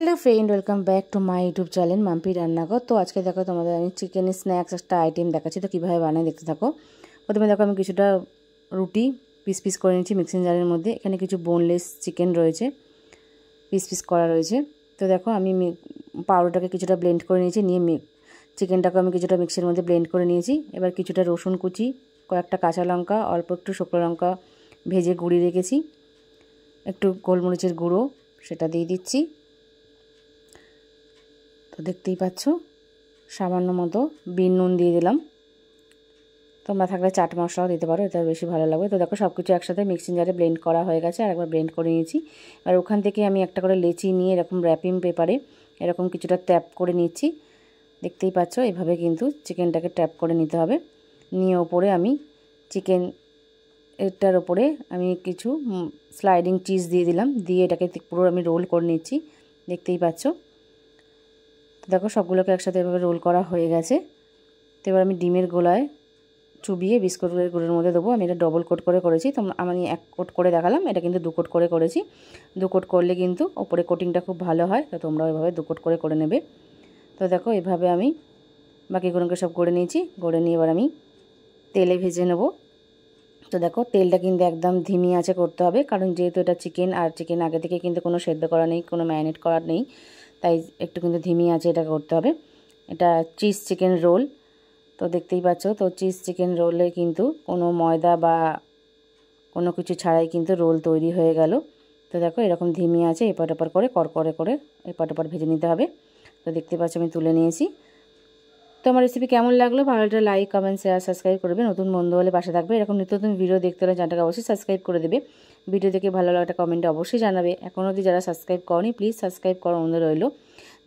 Hello friend, welcome back to my YouTube channel Mampi Rannaghar. तो आज के देखो तुम्हारे चिकेन स्नैक्स एक आइटेम देखाচ্ছি। तो কীভাবে বানাই দেখতে থাকো। প্রথমে দেখো আমি কিছুটা রুটি পিস পিস করে নিয়েছি মিক্সিং জারের মধ্যে। এখানে কিছু বোনলেস চিকেন রয়েছে, পিস পিস করা রয়েছে। তো দেখো আমি পাউডারটাকে কিছুটা ব্লেন্ড করে নিয়েছি, নিয়ে চিকেনটাকে আমি কিছুটা মিক্সির মধ্যে ব্লেন্ড করে নিয়েছি। এবার কিছুটা রসুন কুচি, কয়েকটা কাঁচা লঙ্কা, অল্প একটু শুকনো লঙ্কা ভেজে গুঁড়িয়ে রেখেছি, একটু গোলমরিচের গুঁড়ো সেটা দিয়ে দিচ্ছি। তো দেখতেই পাচ্ছ সামান্য মতো বিন নুন দিয়ে দিলাম। তোমরা থাকলে চাট মশলাও দিতে পারো, এটা বেশি ভালো লাগবে। তো দেখো সব কিছু একসাথে মিক্সিং জারে ব্লেন্ড করা হয়ে গেছে, আর একবার ব্লেন্ড করে নিয়েছি। আর ওখান থেকে আমি একটা করে লেচি নিয়ে এরকম র্যাপিং পেপারে এরকম কিছুটা ট্যাপ করে নিচ্ছি। দেখতেই পাচ্ছ এভাবে কিন্তু চিকেনটাকে ট্যাপ করে নিতে হবে। নিয়ে ওপরে আমি চিকেন এটার ওপরে আমি কিছু স্লাইডিং চিজ দিয়ে দিলাম, দিয়ে এটাকে পুরো আমি রোল করে নিচ্ছি। দেখতেই পাচ্ছ দেখো সবগুলোকে একসাথে এভাবে রোল করা হয়ে গেছে। তো এবার আমি ডিমের গোলায় চুবিয়ে বিস্কুটের গুঁড়োর মধ্যে দেবো। আমি এটা ডবল কোট করে করেছি, তো আমি এক কোট করে দেখালাম, এটা কিন্তু 2 কোট করে করেছি। 2 কোট করলে কিন্তু ওপরে কোটিংটা খুব ভালো হয়, তো তোমরা ওইভাবে 2 কোট করে নেবে। তো দেখো এভাবে আমি বাকিগুলোকে সব করে নিয়েছি। করে নিয়ে এবার আমি তেলে ভেজে নেব। তো দেখো তেলটা কিন্তু একদম ধিমি আঁচে করতে হবে, কারণ যেহেতু এটা চিকেন, আর চিকেন আগে থেকে কিন্তু কোনো সেদ্ধ করা নেই, কোনো ম্যারিনেট করা নেই, তাই একটু কিন্তু ধিমি আঁচে এটা করতে হবে। এটা চিজ চিকেন রোল। তো দেখতেই পাচ্ছ, তো চিজ চিকেন রোলে কিন্তু কোনো ময়দা বা কোনো কিছু ছাড়াই কিন্তু রোল তৈরি হয়ে গেল। তো দেখো এরকম ধিমি আঁচে এপাট ওপাট করে করকরে করে এপাট ওপাট ভেজে নিতে হবে। তো দেখতে পাচ্ছ আমি তুলে নিয়েছি। তো আমার রেসিপি কেমন লাগলো, ভালো একটা লাইক, কমেন্ট, শেয়ার, সাবস্ক্রাইব করবে। নতুন বন্ধু হলে পাশে থাকবে। এরকম নিত্য নতুন ভিডিও দেখতে হলে চ্যানেলটাকে অবশ্যই সাবস্ক্রাইব করে দেবে। ভিডিও দেখে ভালো লাগলে একটা কমেন্টে অবশ্যই জানাবে। এখনও যদি যারা সাবস্ক্রাইব করনি প্লিজ সাবস্ক্রাইব করার অনুরোধ রইল।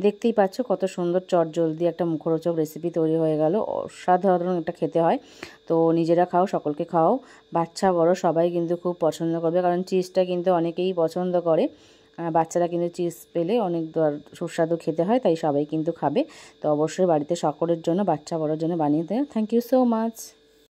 দেখতেই পাচ্ছ কত সুন্দর চটজলদি একটা মুখরোচক রেসিপি তৈরি হয়ে গেল। অসাধারণ একটা খেতে হয়। তো নিজেরা খাও, সকলকে খাও, বাচ্চা বড় সবাই কিন্তু খুব পছন্দ করবে, কারণ চিজটা কিন্তু অনেকেই পছন্দ করে। বাচ্চারা কিন্তু চিজ পেলে অনেক সুস্বাদু খেতে হয়, তাই সবাই কিন্তু খাবে। তো অবশ্যই বাড়িতে সকলের জন্য, বাচ্চা বড়োর জন্য বানিয়ে দেয়। Thank you so much.